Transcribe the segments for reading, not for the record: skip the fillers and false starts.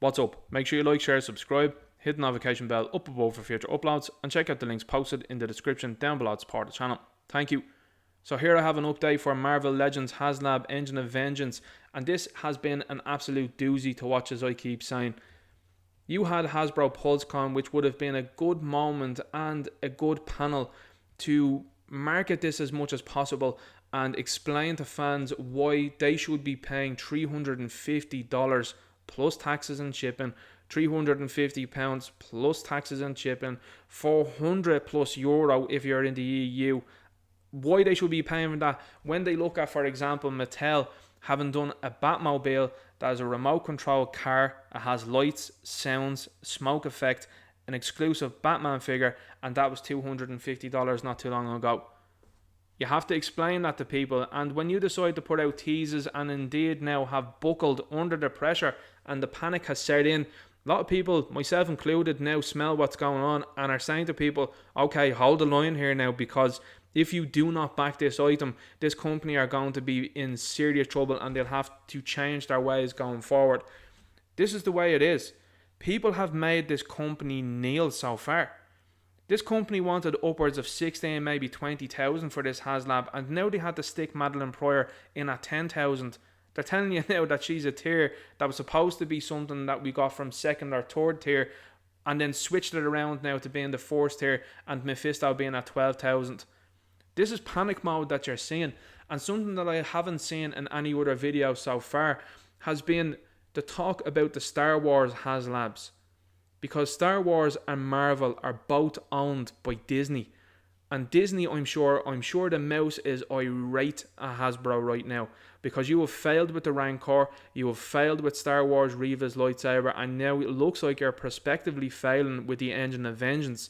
What's up? Make sure you like, share, subscribe, hit the notification bell up above for future uploads, and check out the links posted in the description down below to support the channel. Thank you. So here I have an update for Marvel Legends Haslab Engine of Vengeance, and this has been an absolute doozy to watch, as I keep saying. You had Hasbro PulseCon, which would have been a good moment and a good panel to market this as much as possible and explain to fans why they should be paying $350 plus taxes and shipping, £350 plus taxes and shipping, €400 plus if you're in the EU. Why they should be paying that when they look at, for example, Mattel having done a Batmobile that is a remote control car, it has lights, sounds, smoke effect, an exclusive Batman figure, and that was $250 not too long ago. You have to explain that to people, and when you decide to put out teases and indeed now have buckled under the pressure and the panic has set in, a lot of people, myself included, now smell what's going on and are saying to people, okay, hold the line here now, because if you do not back this item, this company are going to be in serious trouble and they'll have to change their ways going forward. This is the way it is. People have made this company kneel so far. This company wanted upwards of 16, maybe 20,000 for this Haslab, and now they had to stick Madeline Pryor in at 10,000. They're telling you now that she's a tier that was supposed to be something that we got from second or third tier, and then switched it around now to being the fourth tier, and Mephisto being at 12,000. This is panic mode that you're seeing, and something that I haven't seen in any other video so far has been the talk about the Star Wars Haslabs. Because Star Wars and Marvel are both owned by Disney. And Disney, I'm sure the mouse is irate at Hasbro right now. Because you have failed with the Rancor, you have failed with Star Wars Reva's lightsaber, and now it looks like you're prospectively failing with the Engine of Vengeance.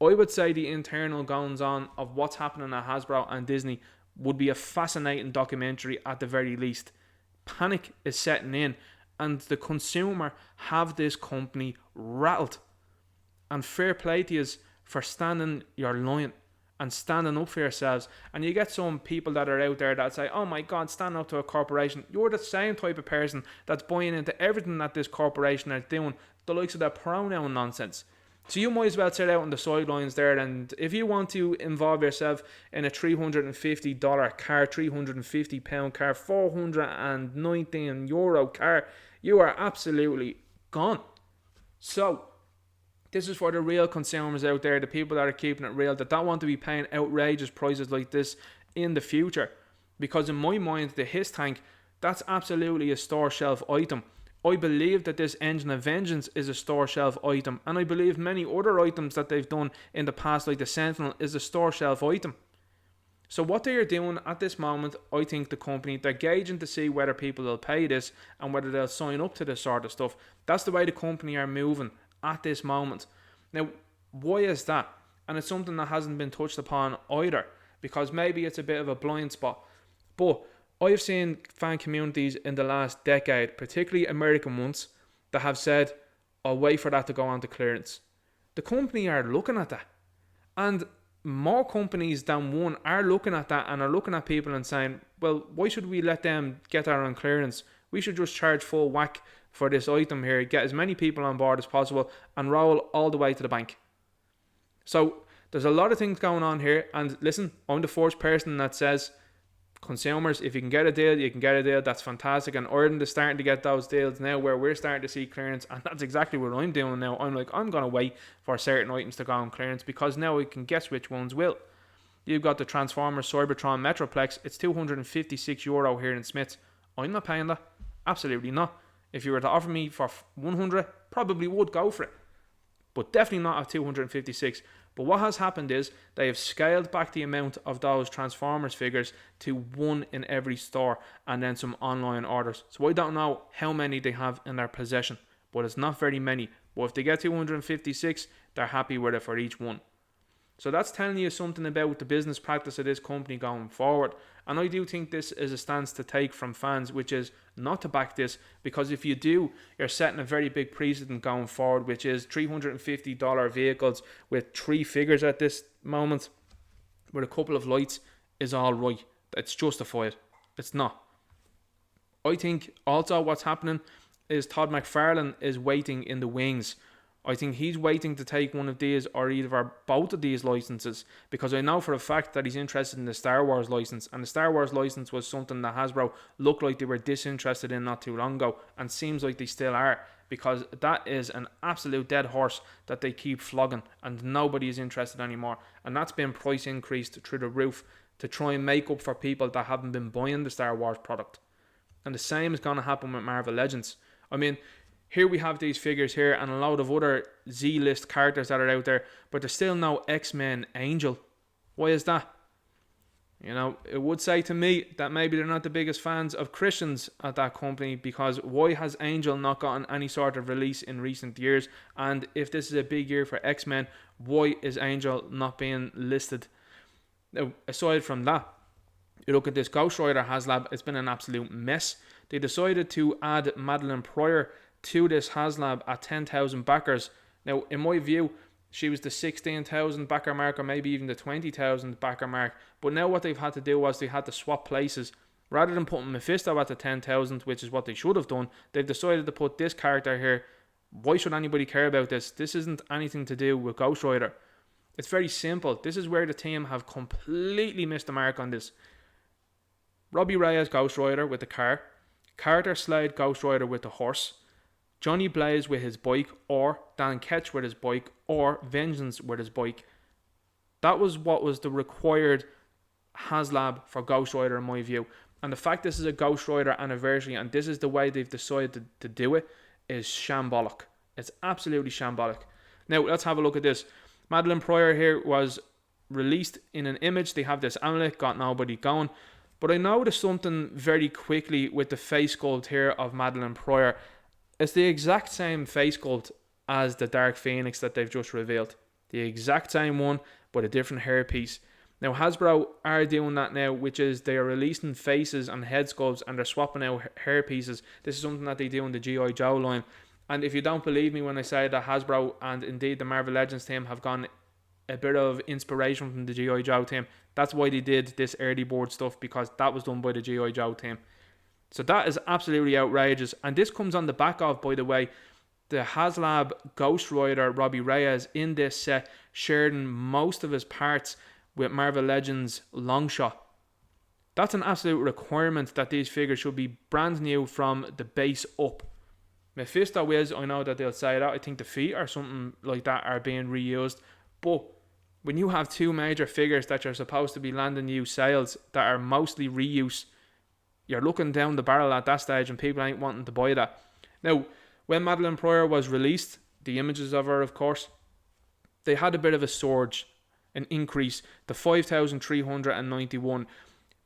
I would say the internal goings on of what's happening at Hasbro and Disney would be a fascinating documentary at the very least. Panic is setting in, and the consumer have this company rattled. And fair play to you for standing your line and standing up for yourselves. And you get some people that are out there that say, oh my god, stand up to a corporation. You're the same type of person that's buying into everything that this corporation are doing, the likes of that pronoun nonsense. So you might as well sit out on the sidelines there, and if you want to involve yourself in a $350 car, £350 car, €419 car, you are absolutely gone. So, this is for the real consumers out there, the people that are keeping it real, that don't want to be paying outrageous prices like this in the future. Because in my mind, the Hiss Tank, that's absolutely a store shelf item. I believe that this Engine of Vengeance is a store shelf item, and I believe many other items that they've done in the past, like the Sentinel, is a store shelf item. So what they are doing at this moment, I think the company, they're gauging to see whether people will pay this and whether they'll sign up to this sort of stuff. That's the way the company are moving at this moment. Now, why is that? And it's something that hasn't been touched upon either, because maybe it's a bit of a blind spot. But I've seen fan communities in the last decade, particularly American ones, that have said, I'll wait for that to go on to clearance. The company are looking at that. And more companies than one are looking at that and are looking at people and saying, well, why should we let them get that on clearance? We should just charge full whack for this item here, get as many people on board as possible, and roll all the way to the bank. So there's a lot of things going on here, and listen, I'm the first person that says, consumers, if you can get a deal, you can get a deal. That's fantastic. And Ireland is starting to get those deals now where we're starting to see clearance, and that's exactly what I'm doing now. I'm going to wait for certain items to go on clearance, because now we can guess which ones will. You've got the Transformers Cybertron Metroplex. It's €256 here in Smiths. I'm not paying that. Absolutely not. If you were to offer me for 100, probably would go for it, but definitely not at 256. But what has happened is they have scaled back the amount of those Transformers figures to one in every store, and then some online orders. So I don't know how many they have in their possession, but it's not very many. But if they get 256, they're happy with it for each one. So that's telling you something about the business practice of this company going forward. And I do think this is a stance to take from fans, which is not to back this, because if you do, you're setting a very big precedent going forward, which is $350 vehicles with 3 figures at this moment, with a couple of lights, is all right. It's justified. It's not. I think also what's happening, is Todd McFarlane is waiting in the wings. I think he's waiting to take one of these or either both of these licenses, because I know for a fact that he's interested in the Star Wars license, and the Star Wars license was something that Hasbro looked like they were disinterested in not too long ago, and seems like they still are, because that is an absolute dead horse that they keep flogging and nobody is interested anymore, and that's been price increased through the roof to try and make up for people that haven't been buying the Star Wars product. And the same is going to happen with Marvel Legends. I mean, here we have these figures here and a load of other Z-list characters that are out there, but there's still no X-Men Angel. Why is that? You know, it would say to me that maybe they're not the biggest fans of Christians at that company, because why has Angel not gotten any sort of release in recent years? And if this is a big year for X-Men, why is Angel not being listed? Now, aside from that, you look at this Ghost Rider Haslab, it's been an absolute mess. They decided to add Madeline Pryor to this Haslab at 10,000 backers. Now, in my view, she was the 16,000 backer mark, or maybe even the 20,000 backer mark. But now what they've had to do was they had to swap places. Rather than putting Mephisto at the 10,000, which is what they should have done, they've decided to put this character here. Why should anybody care about this? This isn't anything to do with Ghost Rider. It's very simple. This is where the team have completely missed the mark on this. Robbie Reyes Ghost Rider with the car, Carter Slade Ghost Rider with the horse, Johnny Blaze with his bike, or Dan Ketch with his bike, or Vengeance with his bike. That was what was the required Haslab for Ghost Rider in my view. And the fact this is a Ghost Rider anniversary and this is the way they've decided to do it is shambolic. It's absolutely shambolic. Now let's have a look at this. Madeline Pryor here was released in an image. They have this amulet, got nobody going. But I noticed something very quickly with the face sculpt here of Madeline Pryor. It's the exact same face sculpt as the Dark Phoenix that they've just revealed. The exact same one, but a different hairpiece. Now Hasbro are doing that now, which is they are releasing faces and head sculpts and they're swapping out hairpieces. This is something that they do in the G.I. Joe line. And if you don't believe me when I say that Hasbro and indeed the Marvel Legends team have gone a bit of inspiration from the G.I. Joe team, that's why they did this early board stuff, because that was done by the G.I. Joe team. So that is absolutely outrageous. And this comes on the back of, by the way, the Haslab Ghost Rider Robbie Reyes in this set sharing most of his parts with Marvel Legends Longshot. That's an absolute requirement that these figures should be brand new from the base up. Mephisto is, I know that they'll say that, I think the feet or something like that are being reused. But when you have two major figures that you're supposed to be landing new sales that are mostly reuse, you're looking down the barrel at that stage and people ain't wanting to buy that. Now, when Madeline Pryor was released, the images of her, of course, they had a bit of a surge, an increase to 5,391.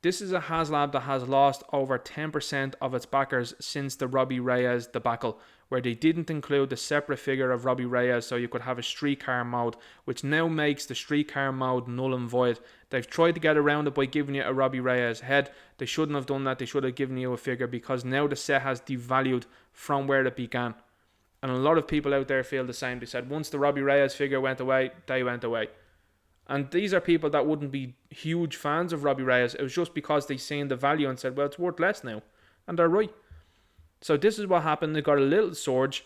This is a Haslab that has lost over 10% of its backers since the Robbie Reyes debacle, where they didn't include the separate figure of Robbie Reyes so you could have a streetcar mode, which now makes the streetcar mode null and void. They've tried to get around it by giving you a Robbie Reyes head. They shouldn't have done that. They should have given you a figure, because now the set has devalued from where it began. And a lot of people out there feel the same. They said once the Robbie Reyes figure went away, they went away. And these are people that wouldn't be huge fans of Robbie Reyes. It was just because they seen the value and said, well, it's worth less now. And they're right. So this is what happened. They got a little surge.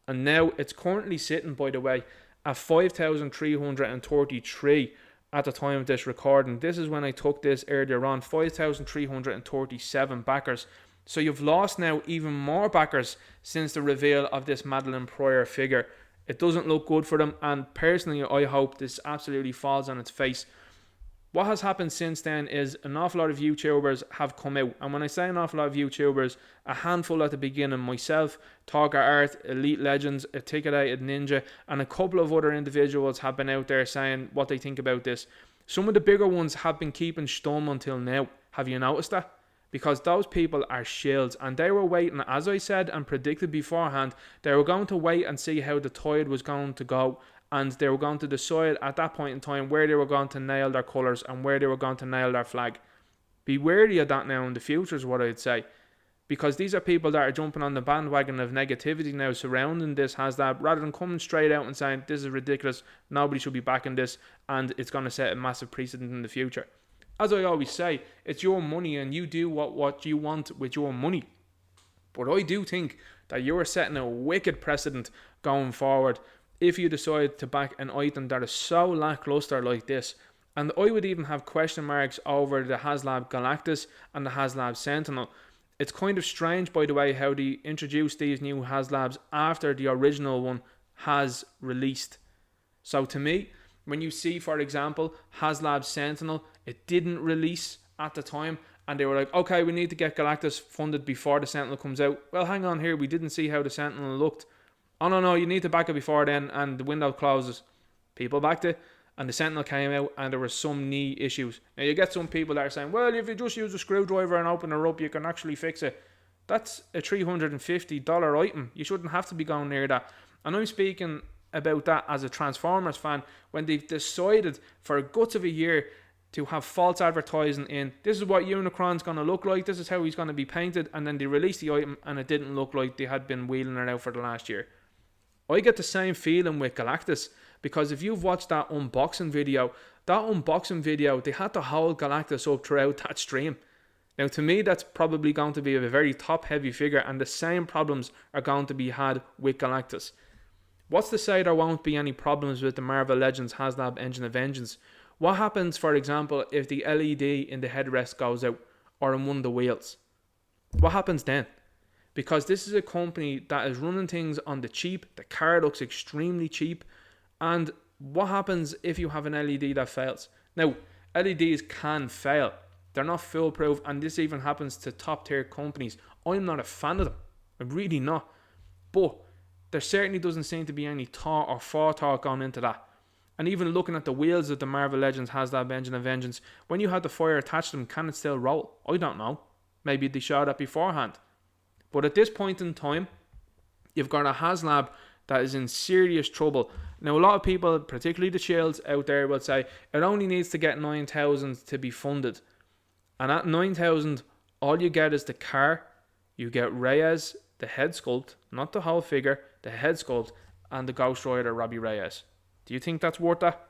And now it's currently sitting, by the way, at 5,333 at the time of this recording. This is when I took this earlier on. 5,337 backers. So you've lost now even more backers since the reveal of this Madeline Pryor figure. It doesn't look good for them, and personally I hope this absolutely falls on its face. What has happened since then is an awful lot of YouTubers have come out, and when I say an awful lot of YouTubers, a handful at the beginning, myself, Talker Art, Elite Legends, Articulated Ninja, and a couple of other individuals have been out there saying what they think about this. Some of the bigger ones have been keeping stum until now. Have you noticed that? Because those people are shills, and they were waiting, as I said and predicted beforehand, they were going to wait and see how the tide was going to go, and they were going to decide at that point in time where they were going to nail their colours and where they were going to nail their flag. Be wary of that now in the future is what I'd say, because these are people that are jumping on the bandwagon of negativity now surrounding this Haslab, rather than coming straight out and saying this is ridiculous, nobody should be backing this, and it's going to set a massive precedent in the future. As I always say, it's your money and you do what you want with your money. But I do think that you are setting a wicked precedent going forward if you decide to back an item that is so lackluster like this. And I would even have question marks over the Haslab Galactus and the Haslab Sentinel. It's kind of strange, by the way, how they introduced these new Haslabs after the original one has released. So to me, when you see, for example, Haslab Sentinel, it didn't release at the time, and they were like, okay, we need to get Galactus funded before the Sentinel comes out. Well, hang on here, we didn't see how the Sentinel looked. Oh no, you need to back it before then, and the window closes. People backed it, and the Sentinel came out, and there were some knee issues. Now you get some people that are saying, well, if you just use a screwdriver and open her up, you can actually fix it. That's a $350 item. You shouldn't have to be going near that. And I'm speaking about that as a Transformers fan, when they've decided for guts of a year to have false advertising in, this is what Unicron's going to look like, this is how he's going to be painted, and then they released the item and it didn't look like they had been wheeling it out for the last year. I get the same feeling with Galactus, because if you've watched that unboxing video, they had to hold Galactus up throughout that stream. Now to me, that's probably going to be a very top heavy figure, and the same problems are going to be had with Galactus. What's to say there won't be any problems with the Marvel Legends Haslab Engine of Vengeance? What happens, for example, if the LED in the headrest goes out, or in one of the wheels? What happens then? Because this is a company that is running things on the cheap. The car looks extremely cheap. And what happens if you have an LED that fails? Now, LEDs can fail. They're not foolproof, and this even happens to top tier companies. I'm not a fan of them. I'm really not. But there certainly doesn't seem to be any thought or forethought going into that. And even looking at the wheels of the Marvel Legends Haslab Engine of Vengeance, when you had the fire attached to them, can it still roll? I don't know. Maybe they showed that beforehand. But at this point in time, you've got a Haslab that is in serious trouble. Now, a lot of people, particularly the shields out there, will say it only needs to get 9,000 to be funded. And at 9,000, all you get is the car. You get Reyes, the head sculpt, not the whole figure, the head sculpt, and the Ghost Rider Robbie Reyes. Do you think that's worth that?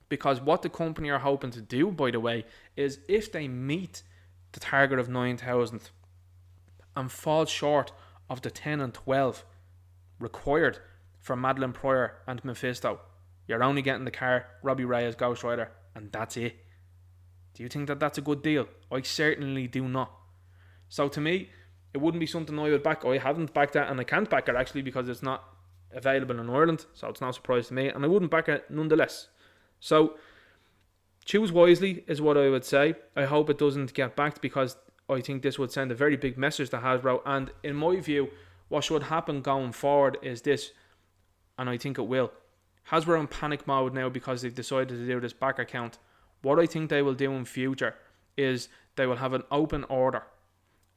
Because what the company are hoping to do, by the way, is if they meet the target of 9,000 and fall short of the 10 and 12 required for Madeline Pryor and Mephisto, you're only getting the car, Robbie Reyes, Ghost Rider, and that's it. Do you think that that's a good deal? I certainly do not. So to me, it wouldn't be something I would back. I haven't backed that, and I can't back it actually because it's not available in Ireland, so it's no surprise to me, and I wouldn't back it nonetheless. So choose wisely is what I would say. I hope it doesn't get backed, because I think this would send a very big message to Hasbro, and in my view, what should happen going forward is this, and I think it will. Hasbro in panic mode now because they've decided to do this back account. What I think they will do in future is they will have an open order,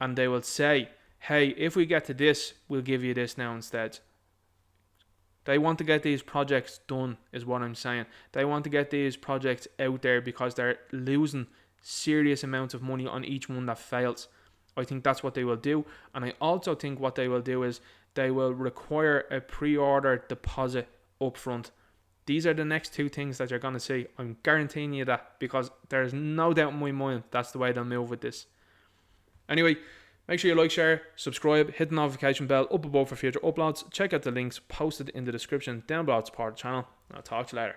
and they will say, hey, if we get to this, we'll give you this now instead. They want to get these projects done, is what I'm saying. They want to get these projects out there because they're losing serious amounts of money on each one that fails. I think that's what they will do. And I also think what they will do is they will require a pre-order deposit up front. These are the next two things that you're going to see. I'm guaranteeing you that, because there's no doubt in my mind that's the way they'll move with this. Anyway, make sure you like, share, subscribe, hit the notification bell up above for future uploads. Check out the links posted in the description down below to support the channel. I'll talk to you later.